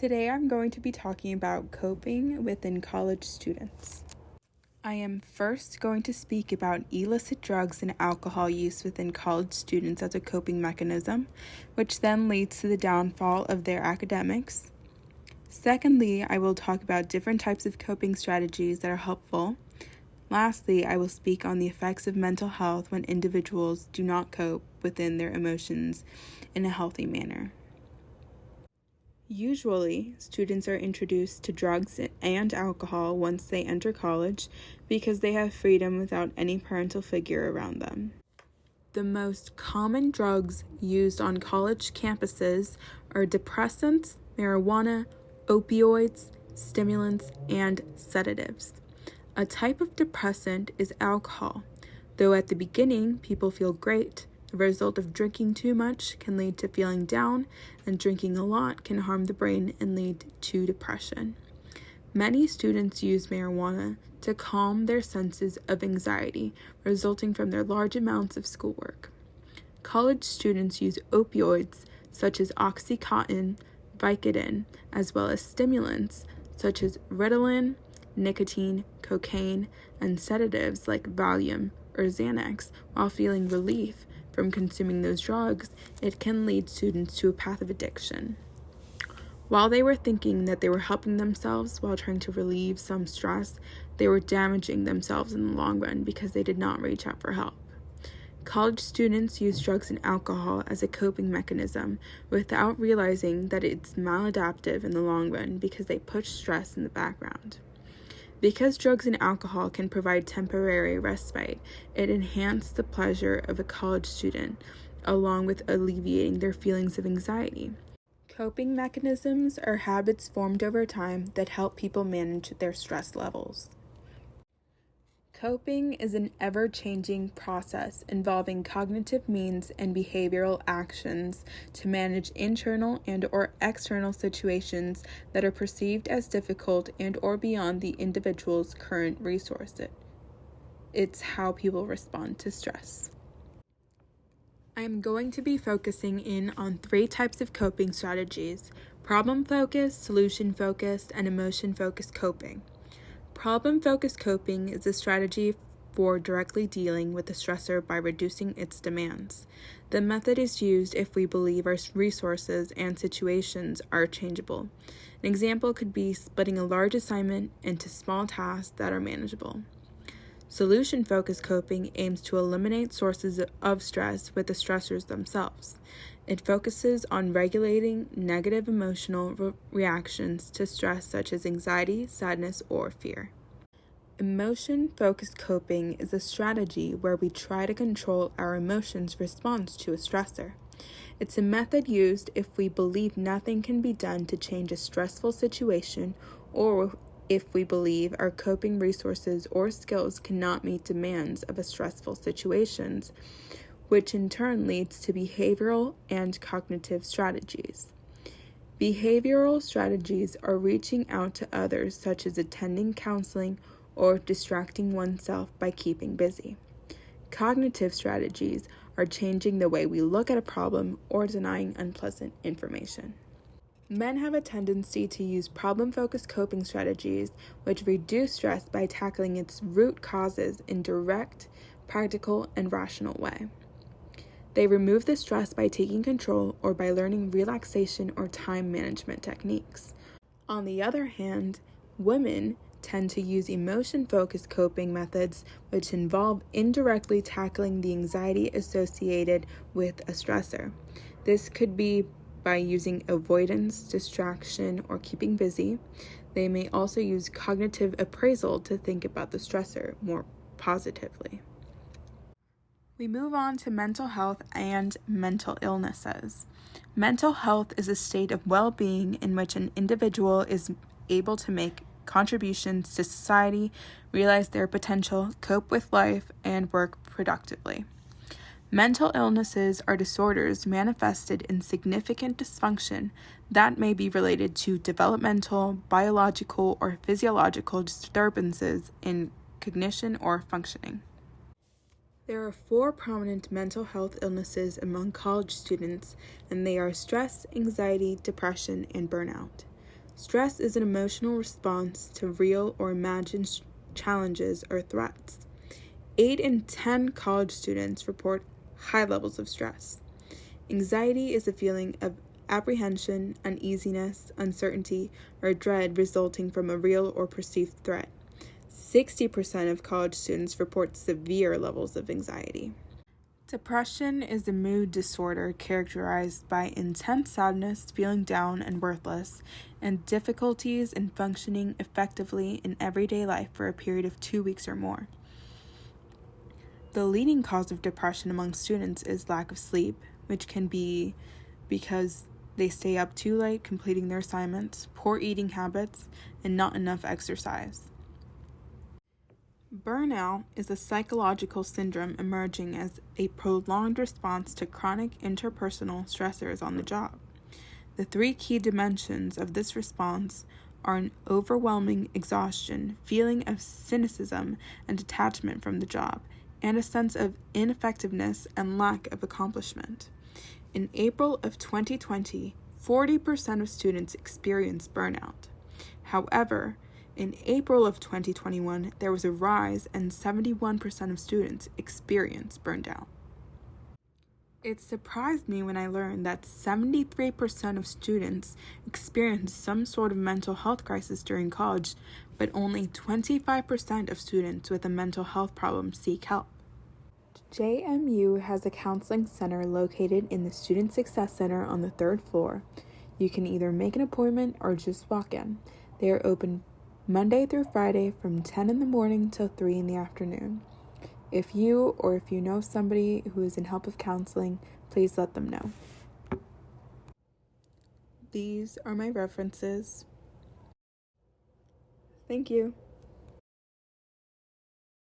Today I'm going to be talking about coping within college students. I am first going to speak about illicit drugs and alcohol use within college students as a coping mechanism, which then leads to the downfall of their academics. Secondly, I will talk about different types of coping strategies that are helpful. Lastly, I will speak on the effects of mental health when individuals do not cope within their emotions in a healthy manner. Usually, students are introduced to drugs and alcohol once they enter college because they have freedom without any parental figure around them. The most common drugs used on college campuses are depressants, marijuana, opioids, stimulants, and sedatives. A type of depressant is alcohol. Though at the beginning, people feel great, the result of drinking too much can lead to feeling down, and drinking a lot can harm the brain and lead to depression. Many students use marijuana to calm their senses of anxiety resulting from their large amounts of schoolwork. College students use opioids such as Oxycontin, Vicodin, as well as stimulants such as Ritalin, nicotine, cocaine, and sedatives like Valium or Xanax while feeling relief from consuming those drugs. It can lead students to a path of addiction. While they were thinking that they were helping themselves while trying to relieve some stress, they were damaging themselves in the long run because they did not reach out for help. College students use drugs and alcohol as a coping mechanism without realizing that it's maladaptive in the long run because they push stress in the background. Because drugs and alcohol can provide temporary respite, it enhances the pleasure of a college student, along with alleviating their feelings of anxiety. Coping mechanisms are habits formed over time that help people manage their stress levels. Coping is an ever-changing process involving cognitive means and behavioral actions to manage internal and/or external situations that are perceived as difficult and/or beyond the individual's current resources. It's how people respond to stress. I am going to be focusing in on 3 types of coping strategies: problem-focused, solution-focused, and emotion-focused coping. Problem-focused coping is a strategy for directly dealing with the stressor by reducing its demands. The method is used if we believe our resources and situations are changeable. An example could be splitting a large assignment into small tasks that are manageable. Solution-focused coping aims to eliminate sources of stress with the stressors themselves. It focuses on regulating negative emotional reactions to stress such as anxiety, sadness, or fear. Emotion-focused coping is a strategy where we try to control our emotions' response to a stressor. It's a method used if we believe nothing can be done to change a stressful situation, or if we believe our coping resources or skills cannot meet demands of a stressful situation, which in turn leads to behavioral and cognitive strategies. Behavioral strategies are reaching out to others, such as attending counseling or distracting oneself by keeping busy. Cognitive strategies are changing the way we look at a problem or denying unpleasant information. Men have a tendency to use problem-focused coping strategies which reduce stress by tackling its root causes in direct, practical, and rational way. They remove the stress by taking control or by learning relaxation or time management techniques. On the other hand, women tend to use emotion-focused coping methods which involve indirectly tackling the anxiety associated with a stressor. This could be by using avoidance, distraction, or keeping busy. They may also use cognitive appraisal to think about the stressor more positively. We move on to mental health and mental illnesses. Mental health is a state of well-being in which an individual is able to make contributions to society, realize their potential, cope with life, and work productively. Mental illnesses are disorders manifested in significant dysfunction that may be related to developmental, biological, or physiological disturbances in cognition or functioning. There are 4 prominent mental health illnesses among college students, and they are stress, anxiety, depression, and burnout. Stress is an emotional response to real or imagined challenges or threats. 8 in 10 college students report high levels of stress. Anxiety is a feeling of apprehension, uneasiness, uncertainty, or dread resulting from a real or perceived threat. 60% of college students report severe levels of anxiety. Depression is a mood disorder characterized by intense sadness, feeling down and worthless, and difficulties in functioning effectively in everyday life for a period of 2 weeks or more. The leading cause of depression among students is lack of sleep, which can be because they stay up too late completing their assignments, poor eating habits, and not enough exercise. Burnout is a psychological syndrome emerging as a prolonged response to chronic interpersonal stressors on the job. The 3 key dimensions of this response are an overwhelming exhaustion, feeling of cynicism and detachment from the job, and a sense of ineffectiveness and lack of accomplishment. In April of 2020, 40% of students experienced burnout. However, in April of 2021, there was a rise and 71% of students experienced burnout. It surprised me when I learned that 73% of students experienced some sort of mental health crisis during college, but only 25% of students with a mental health problem seek help. JMU has a counseling center located in the Student Success Center on the 3rd floor. You can either make an appointment or just walk in. They are open Monday through Friday from 10 in the morning till 3 in the afternoon. If you know somebody who is in help of counseling, please let them know. These are my references. Thank you.